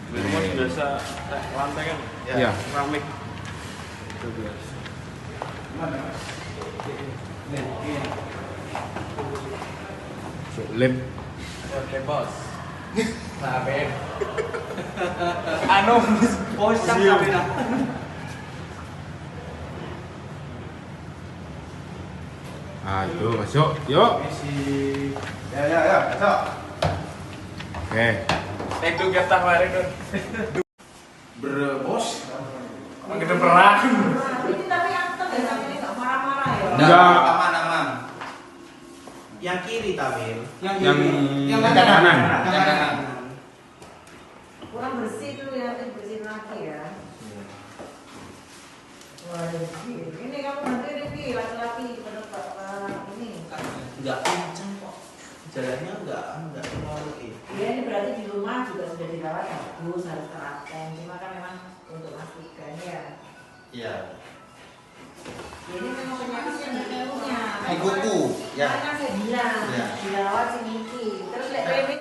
Rumah biasa lantai kan? Iya. Keramik. Itu biasa. Lip. Oke bos. Nah, Ben. Anu, posang tapi nah. Ayo masuk, yuk. Ya, masuk. Oke. Itu kita kemarin tuh. Berbos. Kita perang. Ini tapi yang tengah yang ini nggak marah-marah ya? Enggak. Aman. Yang kiri Tamil. Yang kanan. Yang kanan. Kurang bersih tuh ya, bersihin lagi ya. Wah, ini kamu nanti ini laki-laki pendapat ini. Enggak kencang kok. Jalannya enggak terlalu Ya ini berarti di rumah juga sudah dirawat bagus, harus teraten. Cuma kan memang untuk memastikan ya. Iya. Ini memang penyakitnya nggak punya. Kuku, ya. Kan saya bilang, Ya. dirawat si Niki. Terus lihat Remi.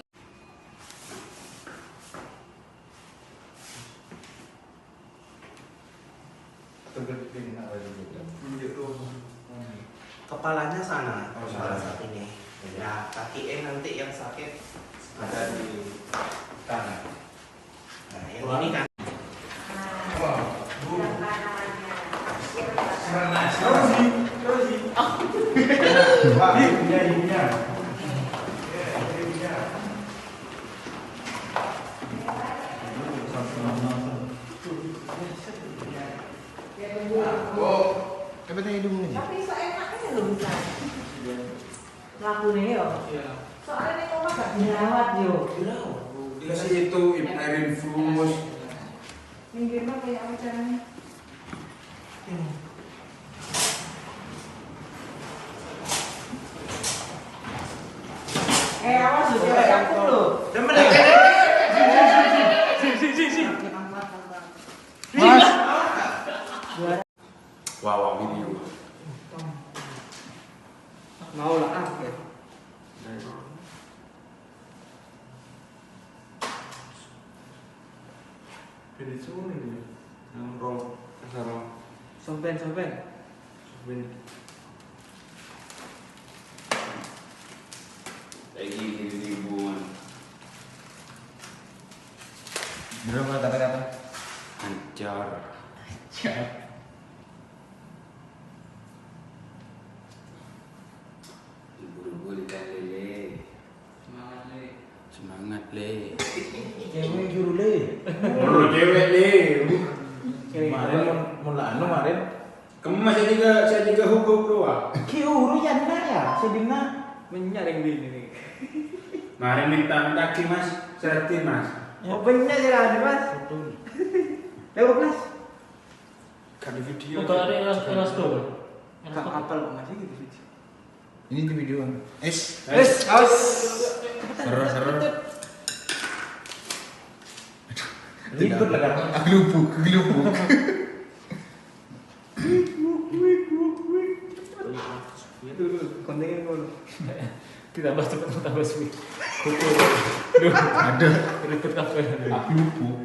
Kepalanya sana, salah satu ini. Ya, kaki nanti yang sakit ada di kanan. Nah, yang ini kan. Tapi seenaknya lho bisa. Ngakune yo. Soalnya nek omah gak dirawat yo. Kasih itu air infus. Minggir mah kayak apa caranya? Awas lho, cewek aku lho. Demen. Si. Mas. Wow, video. Mau lah ya. Jadi cuma ini. Yang roll, sarong. Soben. Lagi ribuan. Berapa kata-kata? Hancur. Buru-buru ikan lele. Semangat le. Cewek juru le. Buru cewek le. Kemarin. Kemas saya juga hukum keluar. Kiuru ya sedina. Menyaring bini nih. Mari minta kaki mas, serti mas. Oh banyak ya ada mas. Lewat mas. Kan video. Untuk ada elas tuh. Tak apal masih gitu sih. Ini di video. Awas. Seru. Ribet lah kan. Gelubuk. Itu kontennya dulu. Ditambah cepet tambah sulit. Ada. Ribet kafe. Gelubuk.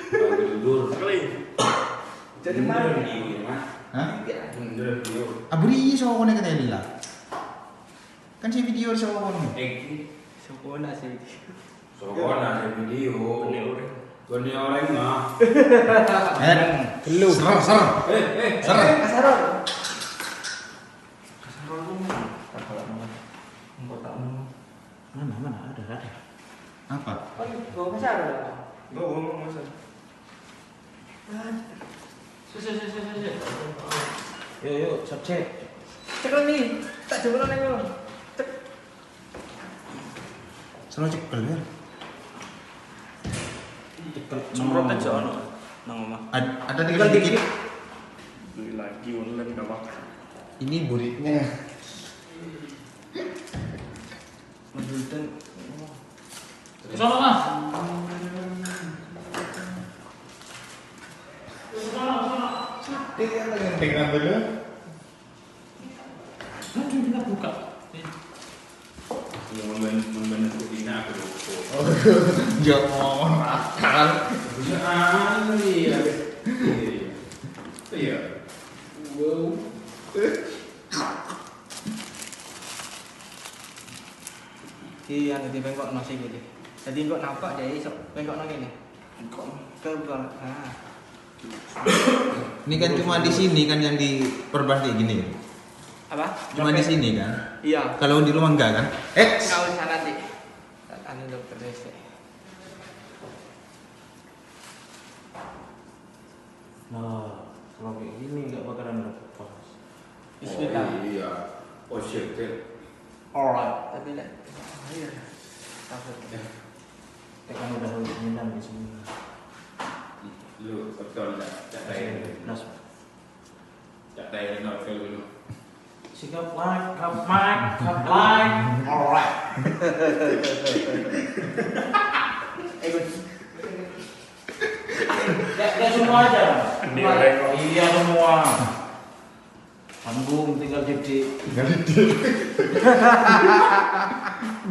Gelur. Jadi mana? Video mas. Hah? Bener video. Abri sama konek keteli lah. Kan si video sama konek. Sempurna sih. Soalnya video. Goni orang mah. Gelu. Ser. Kasaron. Mana ada. Apa? Gua kasaron. Ngomong masa. Yuk, subjek. Cek nih. Tak coba nih lo. Cek. Selalu cekel ya. Semprot aja ono. Nang omah. Ada dikit. Beli lagi online enggak apa-apa. Ini buritnya. Menjultan. Sono mas. Dia lagi pengen dulu. Nanti kita buka. Yang membentuk ini aku lupa. Jangan akal. Iya. Iya. Wow. Iya, nanti bengkok masih gitu. Jadi kok nampak jadi bengkok nang ini. Ke bukan. Ini kan cuma di sini kan yang diperban kayak gini. Apa? Cuma di sini kan. Iya. Kalau di rumah enggak kan? Enggak usah nanti. Anu dokter DC. Nah, kalau kayak gini nggak bakalan lepas. Bismillah. Oh, iya. Oh shit. Alright. Tapi lah. Ayo. Takut. Kita kan udah minum di sini. Lu betul tak tahu. Nas. Tak tahu nak ke dulu. Sikap like, alright. Ya semua aja. Iya semua. Panggung tinggal jadi.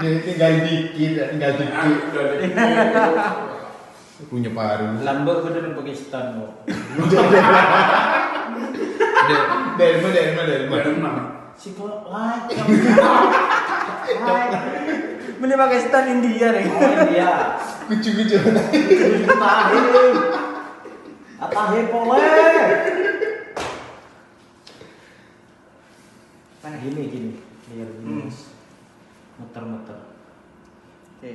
Tinggal dikit, tinggal dikit. Punya paru. Lambak bener Pakistan kok. Dari mana? Sikap like. Mending Pakistan India nih. Oh India. Kucu-kucu. Atahe boleh. Mana? Gini. Biar gini. Muter-muter. Oke.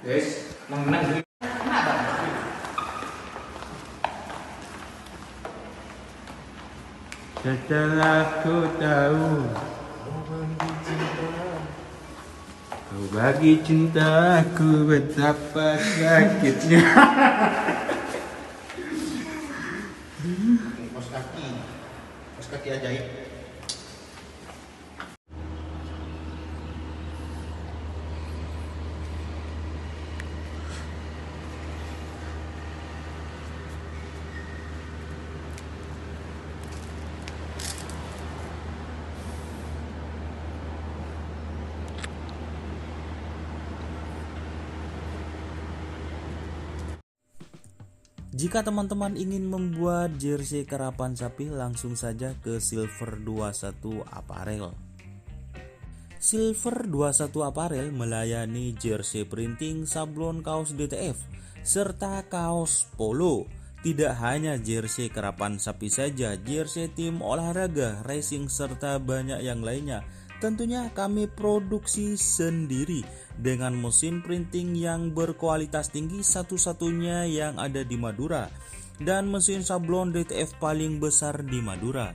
Yes. Nang. Setelah ku tahu kau bagi cintaku betapa sakitnya. Kos kaki ajaib. Jika teman-teman ingin membuat jersey karapan sapi, langsung saja ke Silver 21 Apparel. Silver 21 Apparel melayani jersey printing, sablon kaos DTF, serta kaos polo. Tidak hanya jersey karapan sapi saja, jersey tim olahraga, racing, serta banyak yang lainnya. Tentunya kami produksi sendiri dengan mesin printing yang berkualitas tinggi, satu-satunya yang ada di Madura, dan mesin sablon DTF paling besar di Madura.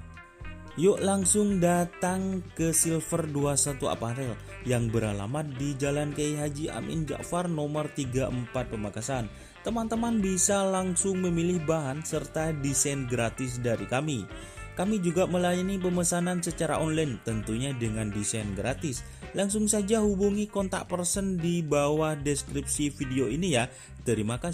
Yuk langsung datang ke Silver 21 Apparel yang beralamat di Jalan Kiai Haji Amin Ja'far nomor 34 Pamekasan. Teman-teman bisa langsung memilih bahan serta desain gratis dari kami. Kami juga melayani pemesanan secara online, tentunya dengan desain gratis. Langsung saja hubungi kontak person di bawah deskripsi video ini ya. Terima kasih.